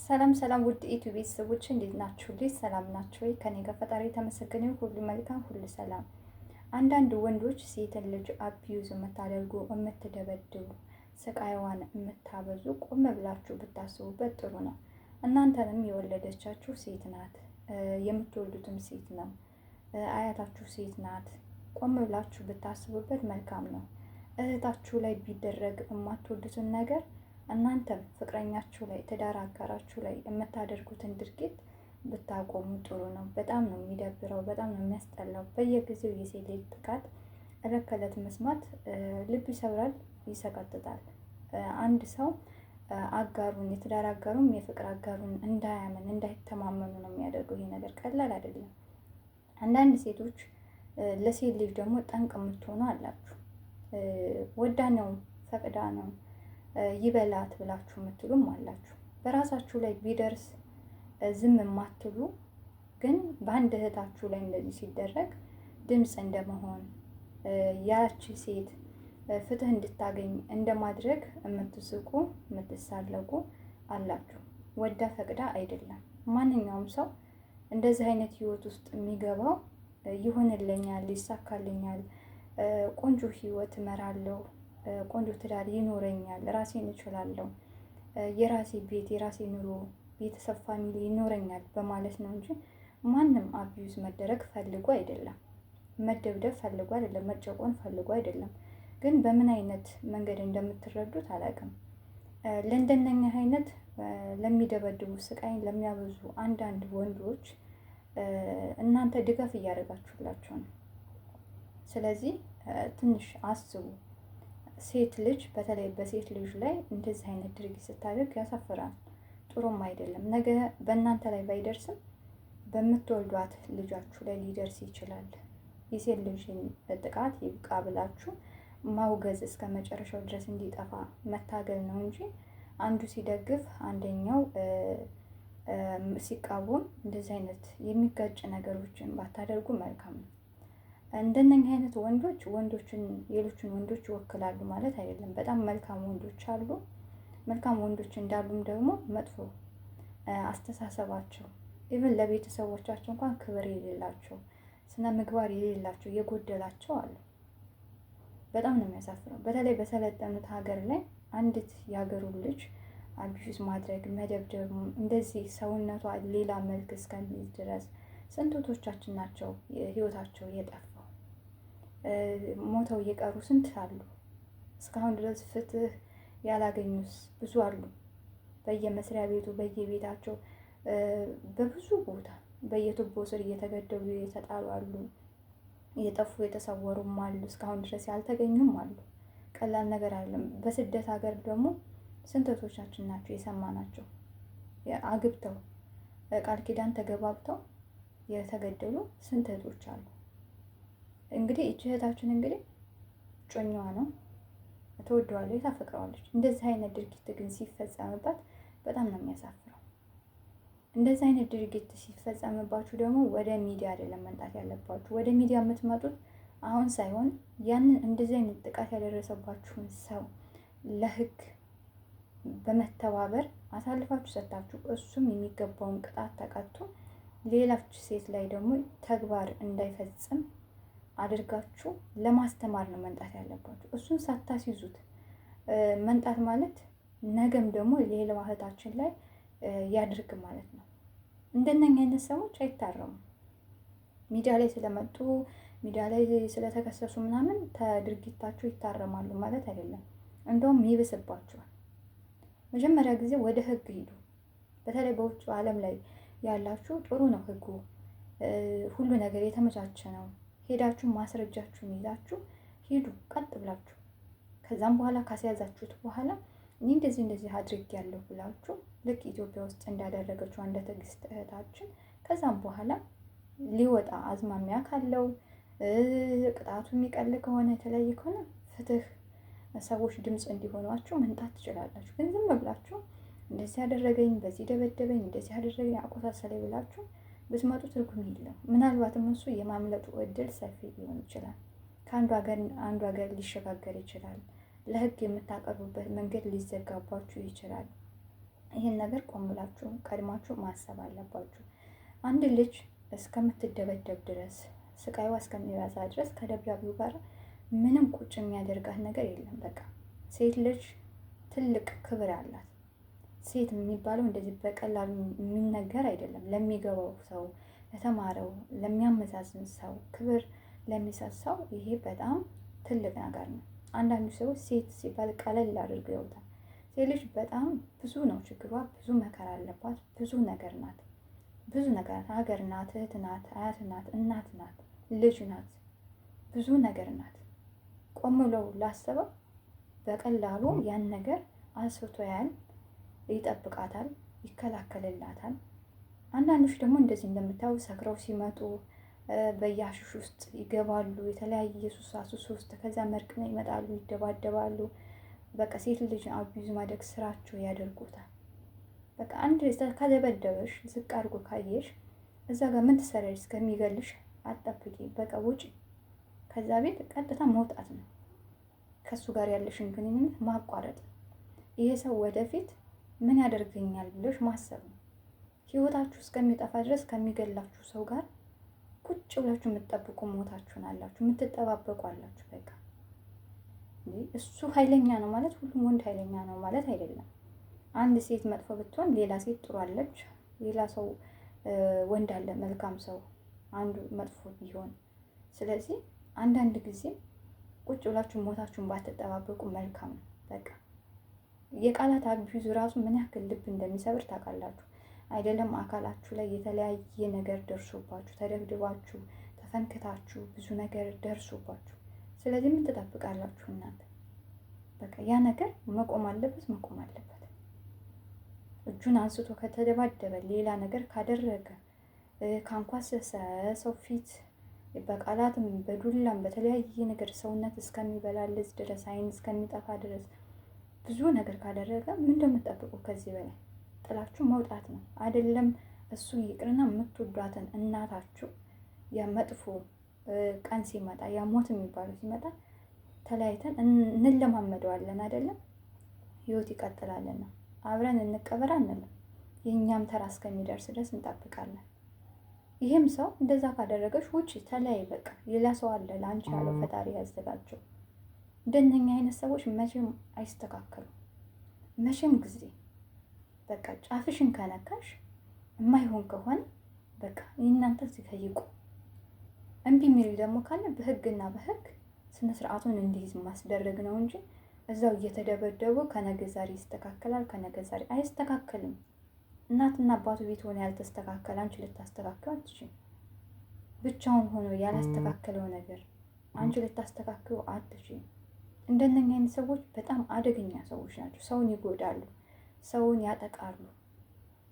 ሰላም ሰላም ውድ ኢትዮ ቤተሰቦች እንዴት ናችሁ? ልጅ ሰላም ናችሁ ወይ? ከኔ ጋር ፈጣሪ የተመሰገነ ሁሉ መልካም ሁሉ ሰላም። አንዳንድ ወንዶች ሴትን ልጅ አቢዩዝ የምታደርጉ የምትደበድቡ፣ ስቃይዋን የምታበዙ ቆም ብላችሁ ብታስቡበት ጥሩ ነው። እናንተንም የወለደቻችሁ ሴት ናት፣ የምትወልዱትም ሴት ነው፣ አያታችሁ ሴት ናት። ቆም ብላችሁ ብታስቡበት መልካም ነው። እህታችሁ ላይ ቢደረግ የማትወዱትን ነገር እናንተም ፍቅረኛችሁ ላይ ትዳር አጋራችሁ ላይ የምታደርጉትን ድርጊት ብታቆሙ ጥሩ ነው። በጣም ነው የሚደብረው፣ በጣም ነው የሚያስጠላው። በየጊዜው የሴት ልጅ ጥቃት እለት ከእለት መስማት ልብ ይሰብራል፣ ይሰቀጥጣል። አንድ ሰው አጋሩን የትዳር አጋሩም የፍቅር አጋሩን እንዳያምን እንዳይተማመኑ ነው የሚያደርገው። ይሄ ነገር ቀላል አይደለም። አንዳንድ ሴቶች ለሴት ልጅ ደግሞ ጠንቅ የምትሆኑ አላችሁ። ወዳ ነው ፈቅዳ ነው ይበላት ብላችሁ የምትሉም አላችሁ። በራሳችሁ ላይ ቢደርስ ዝም የማትሉ ግን በአንድ እህታችሁ ላይ እንደዚህ ሲደረግ ድምፅ እንደመሆን ያቺ ሴት ፍትህ እንድታገኝ እንደማድረግ የምትስቁ የምትሳለቁ አላችሁ። ወዳ ፈቅዳ አይደለም። ማንኛውም ሰው እንደዚህ አይነት ህይወት ውስጥ የሚገባው ይሆንልኛል፣ ይሳካልኛል፣ ቆንጆ ህይወት እመራለሁ፣ ቆንጆ ትዳር ይኖረኛል፣ ራሴን እችላለሁ፣ የራሴ ቤት የራሴ ኑሮ ቤተሰብ ፋሚሊ ይኖረኛል በማለት ነው እንጂ ማንም አቢዩዝ መደረግ ፈልጎ አይደለም፣ መደብደብ ፈልጎ አይደለም፣ መጨቆን ፈልጎ አይደለም። ግን በምን አይነት መንገድ እንደምትረዱት አላውቅም። ለእንደነኛ አይነት ለሚደበድቡ ስቃይን ለሚያበዙ አንዳንድ ወንዶች እናንተ ድጋፍ እያደረጋችሁላቸው ነው። ስለዚህ ትንሽ አስቡ። ሴት ልጅ በተለይ በሴት ልጅ ላይ እንደዚህ አይነት ድርጊት ስታደርግ ያሳፍራል፣ ጥሩም አይደለም። ነገ በእናንተ ላይ ባይደርስም በምትወልዷት ልጃችሁ ላይ ሊደርስ ይችላል። የሴት ልጅን ጥቃት ይብቃ ብላችሁ ማውገዝ እስከ መጨረሻው ድረስ እንዲጠፋ መታገል ነው እንጂ አንዱ ሲደግፍ አንደኛው ሲቃወም እንደዚህ አይነት የሚጋጭ ነገሮችን ባታደርጉ መልካም ነው። እንደነኛ አይነት ወንዶችን ሌሎችን ወንዶች ይወክላሉ ማለት አይደለም። በጣም መልካም ወንዶች አሉ። መልካም ወንዶች እንዳሉም ደግሞ መጥፎ አስተሳሰባቸው ኢቭን ለቤተሰቦቻቸው እንኳን ክብር የሌላቸው ስነ ምግባር የሌላቸው የጎደላቸው አሉ። በጣም ነው የሚያሳፍረው። በተለይ በሰለጠኑት ሀገር ላይ አንዲት የሀገሩን ልጅ አቢዩዝ ማድረግ መደብደብ፣ እንደዚህ ሰውነቷ ሌላ መልክ እስከሚይዝ ድረስ ስንቶቻችን ናቸው ህይወታቸው የጠፋው? ሞተው እየቀሩ ስንት አሉ? እስካሁን ድረስ ፍትህ ያላገኙስ ብዙ አሉ። በየመስሪያ ቤቱ በየቤታቸው በብዙ ቦታ በየቱቦ ስር እየተገደሉ የተጣሉ አሉ። እየጠፉ የተሰወሩም አሉ። እስካሁን ድረስ ያልተገኙም አሉ። ቀላል ነገር አይደለም። በስደት ሀገር ደግሞ ስንቶቻችን ናቸው የሰማናቸው አግብተው ቃል ኪዳን ተገባብተው የተገደሉ ስንት እህቶች አሉ። እንግዲህ እቺ እህታችን እንግዲህ ጮኛዋ ነው፣ ተወደዋለች፣ ታፈቅረዋለች። እንደዚህ አይነት ድርጊት ግን ሲፈጸምባት በጣም ነው የሚያሳፍረው። እንደዚህ አይነት ድርጊት ሲፈጸምባችሁ ደግሞ ወደ ሚዲያ አይደለም መምጣት ያለባችሁ። ወደ ሚዲያ የምትመጡት አሁን ሳይሆን ያንን እንደዚህ አይነት ጥቃት ያደረሰባችሁን ሰው ለህግ በመተባበር አሳልፋችሁ ሰጣችሁ እሱም የሚገባውን ቅጣት ተቀጥቶ ሌላች ሴት ላይ ደግሞ ተግባር እንዳይፈጽም አድርጋችሁ ለማስተማር ነው መንጣት ያለባችሁ። እሱን ሳታስይዙት መንጣት ማለት ነገም ደግሞ ሌላዋ እህታችን ላይ ያድርግ ማለት ነው። እንደነኛ አይነት ሰዎች አይታረሙም። ሚዲያ ላይ ስለመጡ ሚዲያ ላይ ስለተከሰሱ ምናምን ከድርጊታቸው ይታረማሉ ማለት አይደለም። እንደውም ይብስባቸዋል። መጀመሪያ ጊዜ ወደ ህግ ሂዱ። በተለይ በውጭ ዓለም ላይ ያላችሁ ጥሩ ነው ህጉ፣ ሁሉ ነገር የተመቻቸ ነው። ሄዳችሁ ማስረጃችሁን ይዛችሁ ሂዱ ቀጥ ብላችሁ። ከዛም በኋላ ካስያዛችሁት በኋላ እኔ እንደዚህ አድርጌያለሁ ብላችሁ ልክ ኢትዮጵያ ውስጥ እንዳደረገችው እንደ ትዕግስት እህታችን ከዛም በኋላ ሊወጣ አዝማሚያ ካለው ቅጣቱ የሚቀል ከሆነ የተለየ ከሆነ ፍትህ ሰዎች ድምፅ እንዲሆኗችሁ መንጣት ትችላላችሁ። ግን ዝም ብላችሁ እንደዚህ ያደረገኝ፣ በዚህ ደበደበኝ፣ እንደዚህ ያደረገኝ አቆሳሰለኝ ብላችሁ ብትመጡ ትርጉም የለም። ምናልባትም እሱ የማምለጡ እድል ሰፊ ሊሆን ይችላል። ከአንዱ ሀገር ሊሸጋገር ይችላል። ለህግ የምታቀርቡበት መንገድ ሊዘጋባችሁ ይችላል። ይህን ነገር ቆም ብላችሁ ቀድማችሁ ማሰብ አለባችሁ። አንድ ልጅ እስከምትደበደብ ድረስ ስቃይዋ እስከሚበዛ ድረስ ከደብዳቤው ጋር ምንም ቁጭ የሚያደርጋት ነገር የለም። በቃ ሴት ልጅ ትልቅ ክብር አላት። ሴት የሚባለው እንደዚህ በቀላሉ የሚነገር አይደለም። ለሚገባው ሰው፣ ለተማረው፣ ለሚያመዛዝን ሰው፣ ክብር ለሚሰጥ ሰው ይሄ በጣም ትልቅ ነገር ነው። አንዳንዱ ሰዎች ሴት ሲባል ቀለል አድርገው ያውታል። ሴት ልጅ በጣም ብዙ ነው ችግሯ፣ ብዙ መከራ አለባት፣ ብዙ ነገር ናት፣ ብዙ ነገር ናት። ሀገር ናት፣ እህት ናት፣ አያት ናት፣ እናት ናት፣ ልጅ ናት፣ ብዙ ነገር ናት። ቆም ብለው ላሰበው በቀላሉ ያን ነገር አስፍቶ ያህል ይጠብቃታል፣ ይከላከልላታል። አንዳንዶች ደግሞ እንደዚህ እንደምታዩ ሰክረው ሲመጡ በየአሽሽ ውስጥ ይገባሉ፣ የተለያየ የሱስ አሱስ ውስጥ፣ ከዛ መርቅነው ይመጣሉ፣ ይደባደባሉ። በቃ ሴት ልጅ አቢዩዝ ማድረግ ስራቸው ያደርጉታል። በቃ አንድ ከደበደበሽ ዝቅ አድርጎ ካየሽ እዛ ጋር ምን ትሰሪያለሽ እስከሚገልሽ አጠብቂ። በቃ ውጪ፣ ከዛ ቤት ቀጥታ መውጣት ነው። ከሱ ጋር ያለሽን ግንኙነት ማቋረጥ። ይሄ ሰው ወደፊት ምን ያደርገኛል ብለሽ ማሰብ ነው። ህይወታችሁ እስከሚጠፋ ድረስ ከሚገላችሁ ሰው ጋር ቁጭ ብላችሁ የምትጠብቁ ሞታችሁን አላችሁ፣ የምትጠባበቁ አላችሁ። በቃ እሱ ኃይለኛ ነው ማለት ሁሉም ወንድ ኃይለኛ ነው ማለት አይደለም። አንድ ሴት መጥፎ ብትሆን ሌላ ሴት ጥሩ አለች፣ ሌላ ሰው ወንድ አለ መልካም ሰው፣ አንዱ መጥፎ ቢሆን። ስለዚህ አንዳንድ ጊዜ ቁጭ ብላችሁ ሞታችሁን ባትጠባበቁ መልካም ነው። በቃ የቃላት አቢዩዝ ራሱ ምን ያክል ልብ እንደሚሰብር ታውቃላችሁ አይደለም? አካላችሁ ላይ የተለያየ ነገር ደርሶባችሁ፣ ተደብድባችሁ፣ ተፈንክታችሁ፣ ብዙ ነገር ደርሶባችሁ፣ ስለዚህ ምን ትጠብቃላችሁ እናንተ? በቃ ያ ነገር መቆም አለበት፣ መቆም አለበት። እጁን አንስቶ ከተደባደበ፣ ሌላ ነገር ካደረገ፣ ካንኳሰሰ፣ ሰው ፊት በቃላትም በዱላም በተለያየ ነገር ሰውነት እስከሚበላልዝ ድረስ፣ አይን እስከሚጠፋ ድረስ ብዙ ነገር ካደረገ ምን እንደምትጠብቁ ከዚህ በላይ ጥላችሁ መውጣት ነው። አይደለም እሱ ይቅርና የምትወዷትን እናታችሁ ያ መጥፎ ቀን ሲመጣ፣ ያ ሞት የሚባለው ሲመጣ ተለያይተን እንለማመደዋለን። አይደለም ህይወት ይቀጥላልና አብረን እንቀበር አንልም። የእኛም ተራ እስከሚደርስ ድረስ እንጠብቃለን። ይህም ሰው እንደዛ ካደረገች ውጪ፣ ተለያይ፣ በቃ ሌላ ሰው አለ ለአንቺ ያለው ፈጣሪ ያዘጋጀው። እንደነኛ አይነት ሰዎች መቼም አይስተካከሉም፣ መቼም ጊዜ። በቃ ጫፍሽን ከነካሽ የማይሆን ከሆነ በቃ እናንተ እዚህ ከይቁ። እምቢ የሚል ደግሞ ካለ በህግና በህግ ስነ ስርዓቱን እንዲይዝ ማስደረግ ነው እንጂ እዛው እየተደበደቡ ከነገ ዛሬ ይስተካከላል፣ ከነገ ዛሬ አይስተካከልም። እናትና አባቱ ቤት ሆነ ያልተስተካከለ አንቺ ልታስተካክለው አትችይም። ብቻውን ሆኖ ያላስተካከለው ነገር አንቺ ልታስተካክለው አትችይም። እንደነኛ አይነት ሰዎች በጣም አደገኛ ሰዎች ናቸው። ሰውን ይጎዳሉ፣ ሰውን ያጠቃሉ፣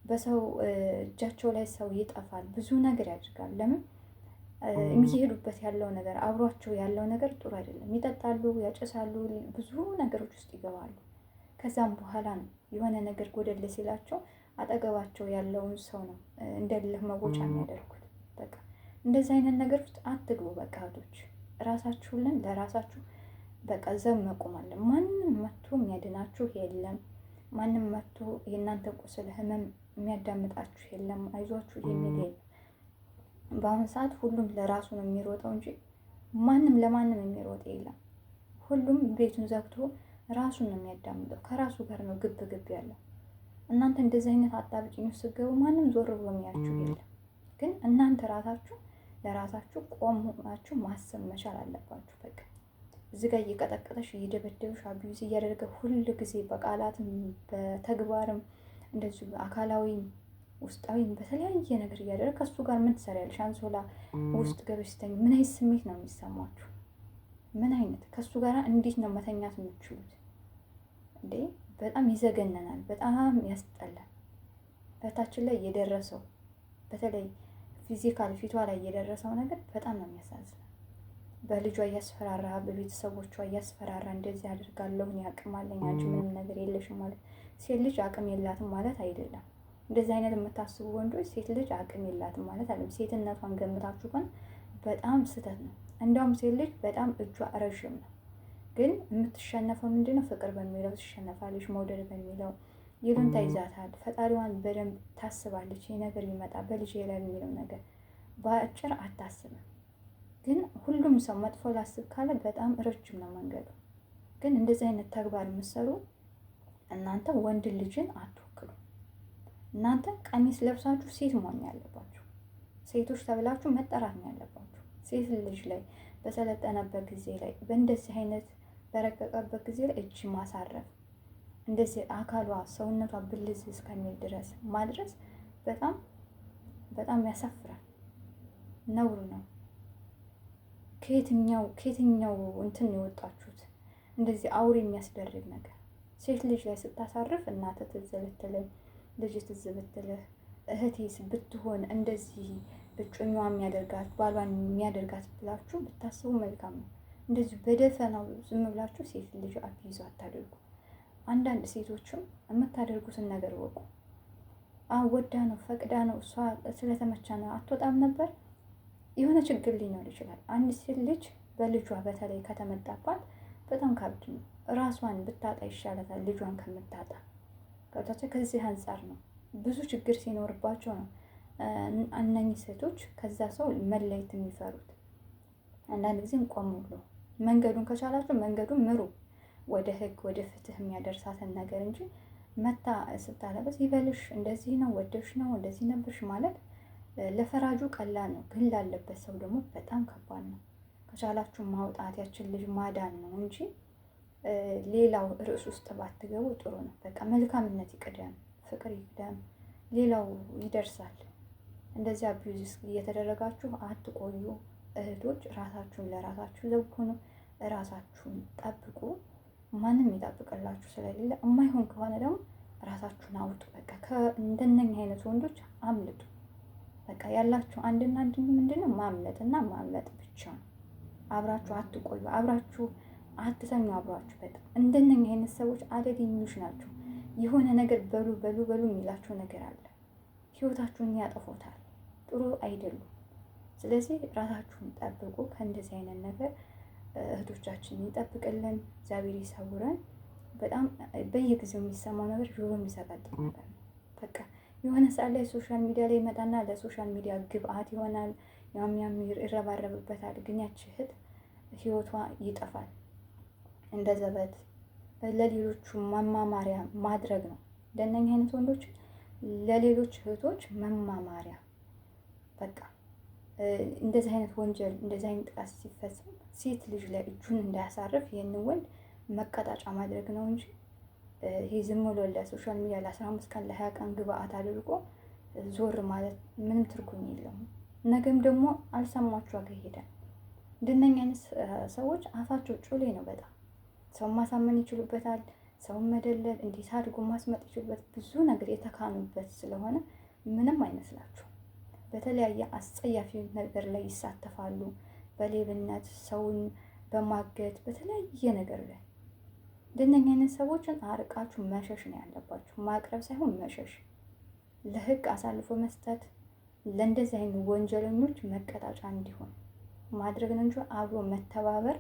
በሰው እጃቸው ላይ ሰው ይጠፋል፣ ብዙ ነገር ያደርጋሉ። ለምን? የሚሄዱበት ያለው ነገር አብሯቸው ያለው ነገር ጥሩ አይደለም። ይጠጣሉ፣ ያጨሳሉ፣ ብዙ ነገሮች ውስጥ ይገባሉ። ከዛም በኋላ ነው የሆነ ነገር ጎደል ሲላቸው አጠገባቸው ያለውን ሰው ነው እንደልህ መቦጫ የሚያደርጉት። በቃ እንደዚህ አይነት ነገር ውስጥ አትግቡ። በቃ እህቶች ራሳችሁልን ለራሳችሁ በቃ ዘብ መቆም አለ። ማንም መጥቶ የሚያድናችሁ የለም። ማንም መጥቶ የእናንተ ቁስል ህመም የሚያዳምጣችሁ የለም። አይዟችሁ የሚል የለም። በአሁኑ ሰዓት ሁሉም ለራሱ ነው የሚሮጠው እንጂ ማንም ለማንም የሚሮጥ የለም። ሁሉም ቤቱን ዘግቶ ራሱን ነው የሚያዳምጠው። ከራሱ ጋር ነው ግብ ግብ ያለው። እናንተ እንደዚህ አይነት አጣብቂኝ ውስጥ ስትገቡ ማንም ዞር ብሎ የሚያችሁ የለም። ግን እናንተ ራሳችሁ ለራሳችሁ ቆማችሁ ማሰብ መቻል አለባችሁ። በቃ እዚህ ጋር እየቀጠቀጠሽ እየደበደብሽ አቢዩዝ እያደረገ ሁል ጊዜ በቃላትም በተግባርም እንደዚሁ አካላዊም ውስጣዊም በተለያየ ነገር እያደረገ ከሱ ጋር ምን ትሰሪያለሽ? አንሶላ ውስጥ ገብሽ ስተኝ ምን አይነት ስሜት ነው የሚሰማችሁ? ምን አይነት ከሱ ጋር እንዴት ነው መተኛት የምትችሉት እንዴ? በጣም ይዘገነናል። በጣም ያስጠላል። በታችን ላይ የደረሰው በተለይ ፊዚካል ፊቷ ላይ የደረሰው ነገር በጣም ነው የሚያሳዝነው። በልጇ እያስፈራራ፣ በቤተሰቦቿ እያስፈራራ እንደዚህ አድርጋለሁ፣ እኔ አቅም አለኝ፣ አንቺ ምንም ነገር የለሽም ማለት። ሴት ልጅ አቅም የላትም ማለት አይደለም። እንደዚህ አይነት የምታስቡ ወንዶች ሴት ልጅ አቅም የላትም ማለት አይደለም። ሴትነቷን ገምታችሁ ግን በጣም ስህተት ነው። እንዲያውም ሴት ልጅ በጣም እጇ ረዥም ነው። ግን የምትሸነፈው ምንድነው? ፍቅር በሚለው ትሸነፋለች፣ መውደድ በሚለው ይሉንታ ይዛታል። ፈጣሪዋን በደንብ ታስባለች። ይህ ነገር ይመጣ በልጅ ላይ የሚለው ነገር በአጭር አታስብም። ግን ሁሉም ሰው መጥፎ ላስብ ካለ በጣም ረጅም ነው መንገዱ። ግን እንደዚህ አይነት ተግባር የምትሰሩ እናንተ ወንድ ልጅን አትወክሉ። እናንተ ቀሚስ ለብሳችሁ ሴት መሆን ያለባችሁ ሴቶች ተብላችሁ መጠራት ነው ያለባችሁ። ሴት ልጅ ላይ በሰለጠነበት ጊዜ ላይ በእንደዚህ አይነት በረቀቀበት ጊዜ ላይ እጅ ማሳረፍ እንደዚህ አካሏ ሰውነቷ ብልዝ እስከሚል ድረስ ማድረስ በጣም በጣም ያሳፍራል፣ ነውር ነው። ከየትኛው እንትን የወጣችሁት እንደዚህ አውሬ የሚያስደርግ ነገር። ሴት ልጅ ላይ ስታሳርፍ እናተ ትዝ ብትልህ፣ ልጅ ትዝ ብትልህ፣ እህቴስ ብትሆን እንደዚህ እጮኛዋ የሚያደርጋት ባሏን የሚያደርጋት ብላችሁ ብታስቡ መልካም ነው። እንደዚህ በደፈናው ዝም ብላችሁ ሴት ልጅ አብይዞ አታደርጉ። አንዳንድ ሴቶችም የምታደርጉትን ነገር ወቁ። ወዳ ነው ፈቅዳ ነው እሷ ስለተመቻ ነው አትወጣም ነበር። የሆነ ችግር ሊኖር ይችላል። አንድ ሴት ልጅ በልጇ በተለይ ከተመጣባት በጣም ካብድ ነው። ራሷን ብታጣ ይሻላታል ልጇን ከምታጣ። ገብታቸው ከዚህ አንጻር ነው ብዙ ችግር ሲኖርባቸው ነው እነኚህ ሴቶች ከዛ ሰው መለየት የሚፈሩት። አንዳንድ ጊዜም ቆም ብሎ መንገዱን ከቻላችሁ መንገዱን ምሩ፣ ወደ ህግ ወደ ፍትህ የሚያደርሳትን ነገር እንጂ መታ ስታለበስ ይበልሽ እንደዚህ ነው ወደሽ ነው እንደዚህ ነበርሽ ማለት ለፈራጁ ቀላል ነው፣ ግን ላለበት ሰው ደግሞ በጣም ከባድ ነው። ከቻላችሁ ማውጣት ያችን ልጅ ማዳን ነው እንጂ ሌላው ርዕስ ውስጥ ባትገቡ ጥሩ ነው። በቃ መልካምነት ይቅደም፣ ፍቅር ይቅደም፣ ሌላው ይደርሳል። እንደዚህ አቢዩዝ እየተደረጋችሁ አትቆዩ እህቶች። ራሳችሁን ለራሳችሁ ዘውኩኑ፣ ራሳችሁን ጠብቁ። ማንም ይጠብቅላችሁ ስለሌለ፣ የማይሆን ከሆነ ደግሞ ራሳችሁን አውጡ። በቃ እንደነኛ አይነት ወንዶች አምልጡ። በቃ ያላችሁ አንድና አንድ ምንድነው? ማምለጥ እና ማምለጥ ብቻ ነው። አብራችሁ አትቆዩ፣ አብራችሁ አትተኙ፣ አብራችሁ በጣም እንደነኛ አይነት ሰዎች አደገኞች ናቸው። የሆነ ነገር በሉ በሉ በሉ የሚላችሁ ነገር አለ። ህይወታችሁን ያጠፎታል፣ ጥሩ አይደሉም። ስለዚህ ራሳችሁን ጠብቁ ከእንደዚህ አይነት ነገር። እህቶቻችን ይጠብቅልን፣ እግዚአብሔር ይሰውረን። በጣም በየጊዜው የሚሰማው ነገር ጆሮ የሚሰቀጥ ነገር ነው። በቃ የሆነ ሰዓት ላይ ሶሻል ሚዲያ ላይ ይመጣና ለሶሻል ሚዲያ ግብአት ይሆናል፣ ያም ይረባረብበታል። ግን ያች እህት ህይወቷ ይጠፋል። እንደ ዘበት ለሌሎቹ መማማሪያ ማድረግ ነው። እንደነኛ አይነት ወንዶች ለሌሎች እህቶች መማማሪያ በቃ እንደዚህ አይነት ወንጀል እንደዚህ አይነት ጥቃት ሲፈጸም ሴት ልጅ ላይ እጁን እንዳያሳርፍ ይህንን ወንድ መቀጣጫ ማድረግ ነው እንጂ ይህ ዝም ብሎ ለሶሻል ሚዲያ ለ15 ቀን ለ20 ቀን ግብአት አድርጎ ዞር ማለት ምንም ትርጉም የለውም። ነገም ደግሞ አልሰማችሁ ዋጋ ይሄዳል። እንደነኛ አይነት ሰዎች አፋቸው ጩሌ ነው። በጣም ሰው ማሳመን ይችሉበታል። ሰውን መደለል እንዴት አድርጎ ማስመጥ ይችሉበት ብዙ ነገር የተካኑበት ስለሆነ ምንም አይመስላችሁ። በተለያየ አስጸያፊ ነገር ላይ ይሳተፋሉ። በሌብነት ሰውን በማገት በተለያየ ነገር ላይ እንደነኛ አይነት ሰዎችን አርቃችሁ መሸሽ ነው ያለባችሁ። ማቅረብ ሳይሆን መሸሽ፣ ለህግ አሳልፎ መስጠት፣ ለእንደዚህ አይነት ወንጀለኞች መቀጣጫ እንዲሆን ማድረግ ነው እንጂ አብሮ መተባበር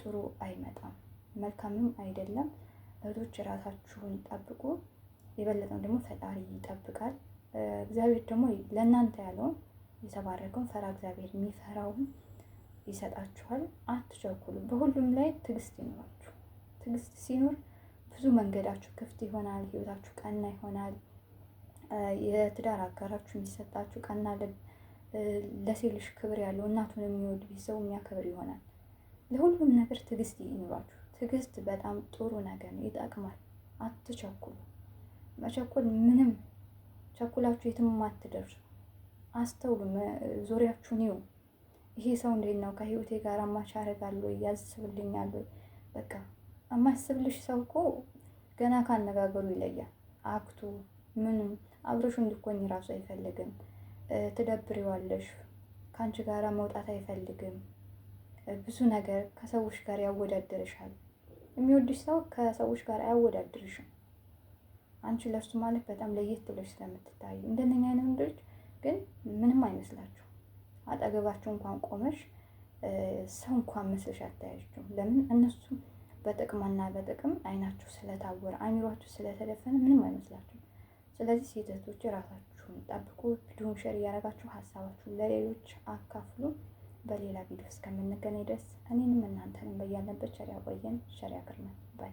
ጥሩ አይመጣም፣ መልካምም አይደለም። እህቶች ራሳችሁን ጠብቁ። የበለጠውን ደግሞ ፈጣሪ ይጠብቃል። እግዚአብሔር ደግሞ ለእናንተ ያለውን የተባረከውን ፈራ እግዚአብሔር የሚፈራውን ይሰጣችኋል። አትቸኩሉ። በሁሉም ላይ ትዕግስት ይኖራችሁ። ትዕግስት ሲኖር ብዙ መንገዳችሁ ክፍት ይሆናል። ህይወታችሁ ቀና ይሆናል። የትዳር አጋራችሁ የሚሰጣችሁ ቀና ልብ፣ ለሴት ልጅ ክብር ያለው እናቱን የሚወድ ቤተሰቡ የሚያከብር ይሆናል። ለሁሉም ነገር ትዕግስት ይኖራችሁ። ትዕግስት በጣም ጥሩ ነገር ነው፣ ይጠቅማል። አትቸኩሉ። መቸኮል ምንም ቸኩላችሁ የትም አትደርሱ። አስተውሉ። ዙሪያችሁን ይዩ። ይሄ ሰው እንዴት ነው? ከህይወቴ ጋር ማች ያደርጋል ወይ? ያስብልኛል ወይ? በቃ የማያስብልሽ ሰው እኮ ገና ካነጋገሩ ይለያል። አክቱ ምንም አብረሹ እንድትኮኝ ራሱ አይፈልግም። ትደብሪዋለሽ። ከአንቺ ጋር መውጣት አይፈልግም። ብዙ ነገር ከሰዎች ጋር ያወዳድርሻል። የሚወድሽ ሰው ከሰዎች ጋር አያወዳድርሽም። አንቺ ለሱ ማለት በጣም ለየት ብለሽ ስለምትታዩ እንደነኛ አይነት ወንዶች ግን ምንም አይመስላችሁ። አጠገባችሁ እንኳን ቆመሽ ሰው እንኳን መስለሽ አታያችሁም። ለምን? እነሱ በጥቅምና በጥቅም አይናችሁ ስለታወረ አሚሯችሁ ስለተደፈነ ምንም አይመስላችሁም። ስለዚህ ሴቶች ራሳችሁን ጠብቁ። ቪዲዮን ሼር እያደረጋችሁ ሀሳባችሁን ለሌሎች አካፍሉ። በሌላ ቪዲዮ እስከምንገናኝ ድረስ እኔንም እናንተንም በያለንበት ቸር ያቆየን፣ ቸር ያክርመን ባይ